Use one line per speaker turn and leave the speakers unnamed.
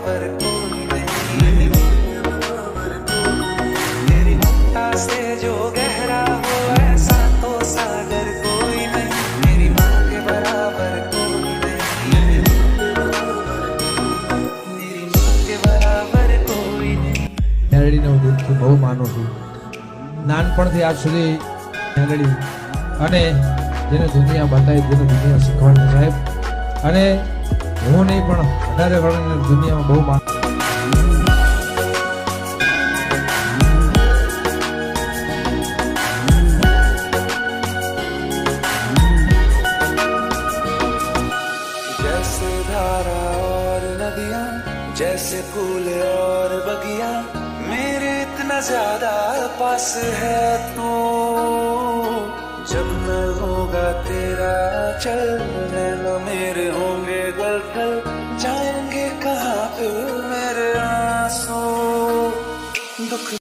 बराबर कोई नहीं, मेरी ममता से जो गहरा हो ऐसा तो सागर कोई नहीं, मेरी माँ के बराबर कोई नहीं, मेरी माँ के बराबर कोई नहीं।
મેલડીને હું દિલથી બહુ માનું છું, નાનપણથી આજ સુધી મેલડી અને જેને દુનિયા બતાવી, જેને દુનિયા શીખવાડી સાહેબ, અને હું નહીં પણ વધારે વર્ણને દુનિયામાં બહુ માનું.
जैसे धारा और नदियाँ, जैसे फूल और बगिया, मेरे इतना ज्यादा पास है तू, जब न होगा तेरा चल नैना मेरे होंगे गलथल, जाएंगे कहाँ पे मेरे आंसू दुख